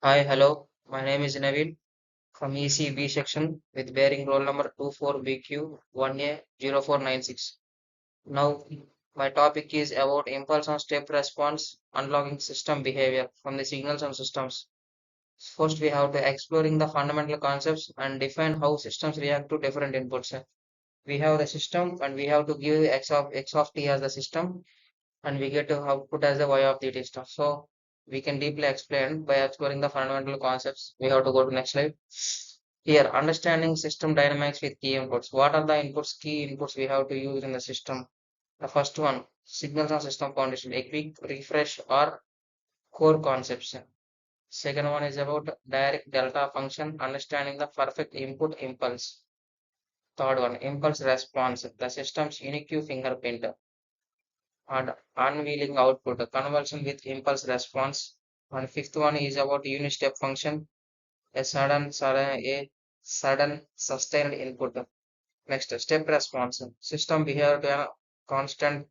Hi, hello. My name is Naveen from ECB section with bearing roll number 24BQ1A0496. Now, my topic is about impulse on step response, unlocking system behavior from the signals and systems. First, we have to exploring the fundamental concepts and define how systems react to different inputs. We have the system and we have to give x of t as the system and we get to output as the y of the system. So we can deeply explain by exploring the fundamental concepts. We have to go to next slide. Here, understanding system dynamics with key inputs. What are the inputs, key inputs we have to use in the system? The first one, signals and system foundation, a quick refresh or core concepts. Second one is about direct delta function, understanding the perfect input impulse. Third one, impulse response, the system's unique fingerprint and unveiling output, a conversion with impulse response. And fifth one is about unit step function, a sudden sustained input. Next, step response, system behavior to a constant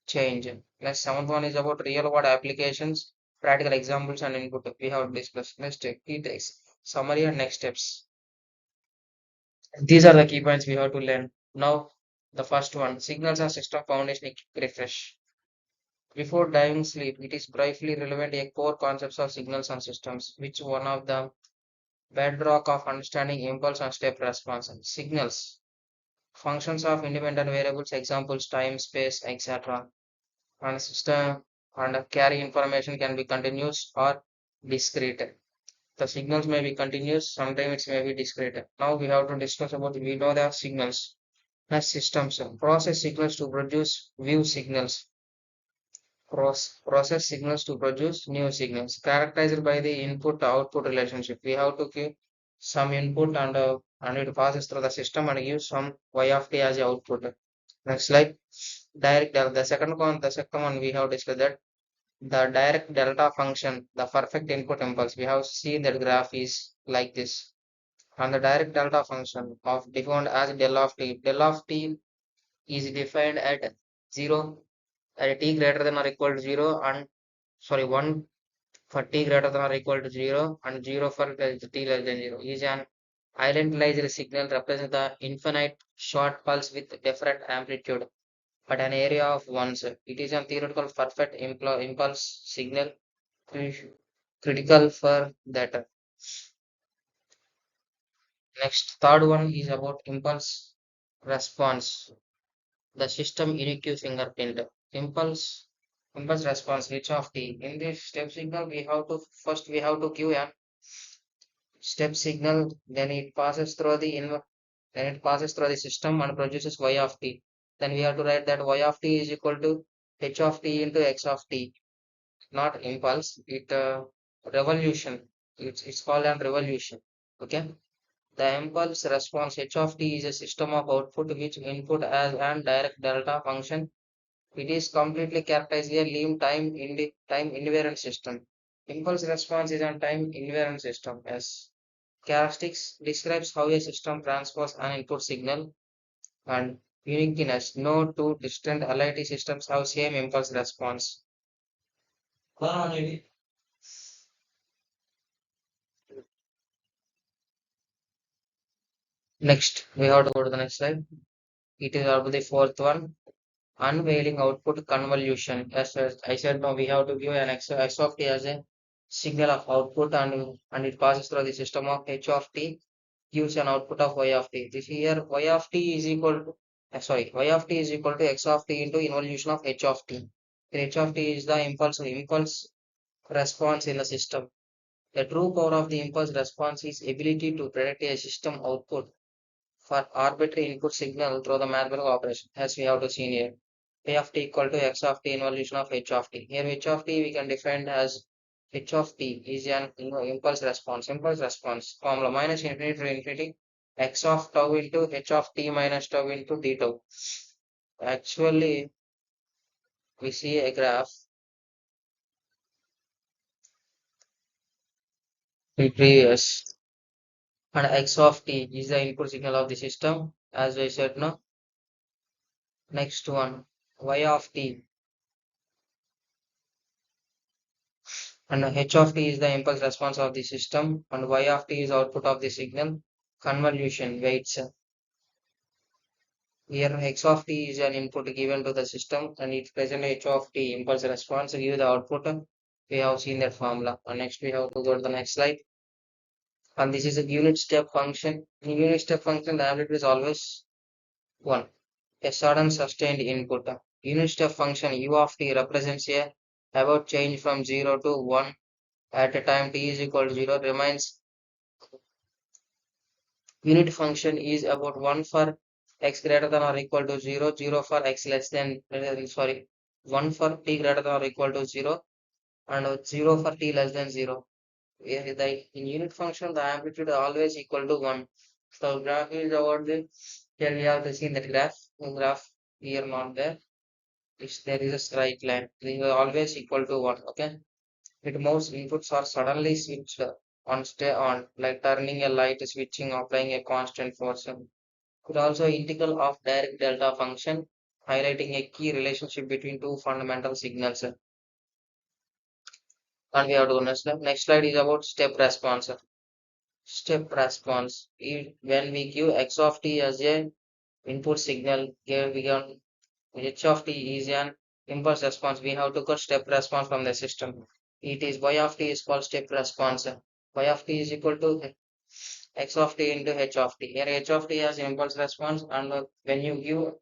change. Next, seventh one is about real world applications, practical examples and input. We have discussed. Next, key takes, summary and next steps. These are the key points we have to learn. Now, the first one, signals and system foundation refresh. Before diving sleep, it is briefly relevant a core concepts of signals and systems, which one of the bedrock of understanding impulse and step response. Signals, functions of independent variables, examples time, space, etc. And system and carry information can be continuous or discrete. The signals may be continuous, sometimes it may be discrete. Now we have to discuss about we know the signals. Next systems, process signals to produce view signals process signals to produce new signals characterized by the input output relationship. We have to give some input and it passes through the system and gives some y of t as the output. Next slide. Direct delta. The second one we have discussed that the direct delta function, the perfect input impulse. We have seen that graph is like this. And the direct delta function of defined as del of t. Del of t is defined at 0 at t greater than or equal to 0 and sorry 1 for t greater than or equal to 0 and 0 for t less than 0 is an islandized signal represents the infinite short pulse with different amplitude but an area of ones. It is a theoretical perfect impulse signal cri- critical for that. Next, third one is about impulse response. The system unique fingerprint. Impulse impulse response which of the in this step signal we have to give a step signal, then it passes through the system and produces y of t. Then we have to write that y of t is equal to h of t into x of t, not impulse. It revolution. It's called a revolution. Okay. The impulse response h of t is a system of output which input as an direct delta function. It is completely characterized as a time invariant system. Impulse response is a time invariant system. Yes. Characteristics describes how a system transfers an input signal and uniqueness. No two distant LIT systems have same impulse response. Next, we have to go to the next slide. It is about the fourth one, unveiling output convolution. As I said, now we have to give an x of t as a signal of output and it passes through the system of h of t gives an output of y of t. This here y of t is equal to y of t is equal to x of t into involution of h of t. H of t is the impulse response in the system. The true power of the impulse response is ability to predict a system output for arbitrary input signal through the mathematical operation, as we have to see here. A of t equal to x of t involution of h of t. Here h of t we can define as h of t is an impulse response. Impulse response formula minus infinity to infinity x of tau into h of t minus tau into d tau. Actually, we see a graph in previous and x of t is the input signal of the system as I said no. Next one y of t and h of t is the impulse response of the system, and y of t is output of the signal convolution weights. Here x of t is an input given to the system and it present h of t impulse response give the output. We have seen that formula. And next we have to go to the next slide. And this is a unit step function. In unit step function, the amplitude is always 1. A sudden sustained input. Unit step function u of t represents a about change from 0 to 1 at a time t is equal to 0 remains. Unit function is about 1 for x greater than or equal to 0, 0 for x less than, sorry, 1 for t greater than or equal to 0, and 0 for t less than 0. In unit function, the amplitude is always equal to 1. So graph is about the, here we have to see that graph here not there. If there is a straight line, they are always equal to 1. Okay. It most inputs are suddenly switched on stay on, like turning a light, switching, applying a constant force. Could also integral of direct delta function, highlighting a key relationship between two fundamental signals. And we have to understand. Next slide is about step response. Step response. When we give x of t as a input signal, here we can h of t is an impulse response. We have to get step response from the system. It is y of t is called step response. Y of t is equal to x of t into h of t. Here h of t has impulse response, and when you give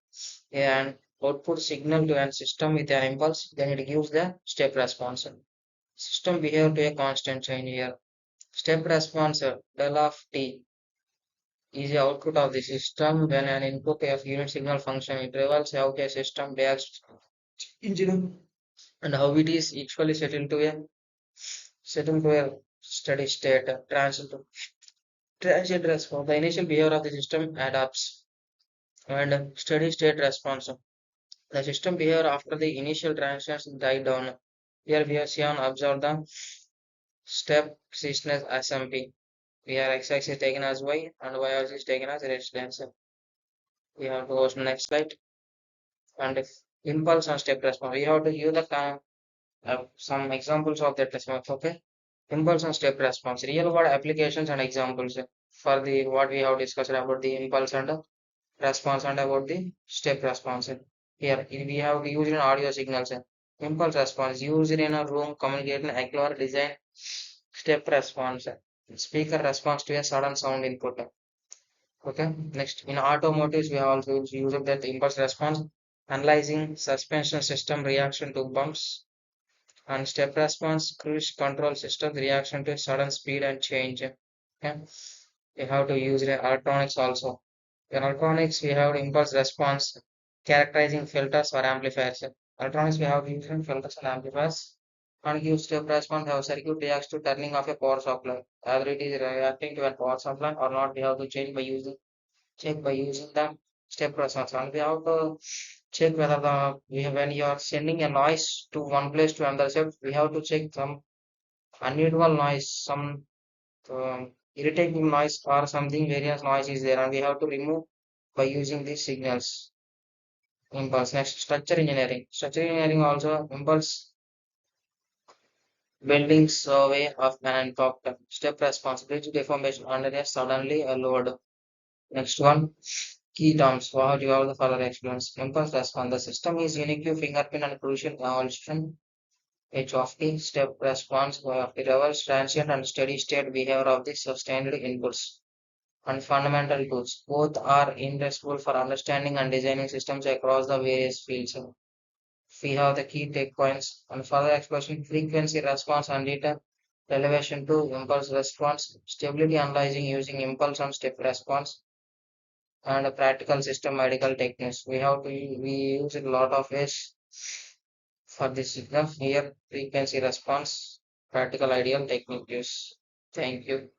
an output signal to a system with an impulse, then it gives the step response. System behave to a constant change here. Step response del of t is the output of the system when an input of unit signal function intervals how a system reacts engine and how it is equally settled to a steady state transient response. The initial behavior of the system adapts and steady state response. The system behavior after the initial transitions die down. Here we have seen observe the step sequence SMP. We have x-axis taken as y and y-axis taken as resistance. We have to go to the next slide. And if impulse and step response, we have to use the some examples of that response. Okay, impulse and step response, real world applications and examples for the what we have discussed about the impulse and response and about the step response. Here we have used in audio signals. Impulse response used in a room communicating active design. Step response, speaker response to a sudden sound input. Okay, next in automotives we have also used that impulse response, analyzing suspension system reaction to bumps, and step response cruise control system reaction to sudden speed and change. Okay, we have to use the electronics also. In electronics we have impulse response characterizing filters or amplifiers. Electronics we have using filters and amplifiers, and give step response how circuit reacts to turning off a power supply. Either it is reacting to a power supply or not, we have to change by using check by using the step response. And we have to check whether when you are sending a noise to one place to another step, we have to check some unusual noise, some irritating noise or something various noise is there, and we have to remove by using these signals. Impulse. Next, structure engineering. Structure engineering also impulse building survey of an impact. Step response. Bridge deformation under a suddenly a load. Next one, key terms. What you have the further experience. Impulse response. The system is unique fingerprint and crucial evolution. H of t, step response, Y of t, reverse, transient and steady state behavior of the sustained inputs. And fundamental tools. Both are indispensable for understanding and designing systems across the various fields. We have the key take points and further exploration, frequency response and data elevation to impulse response, stability analyzing using impulse and step response, and a practical system medical techniques. We use a lot of ways for this signal here, frequency response, practical ideal technique use. Thank you.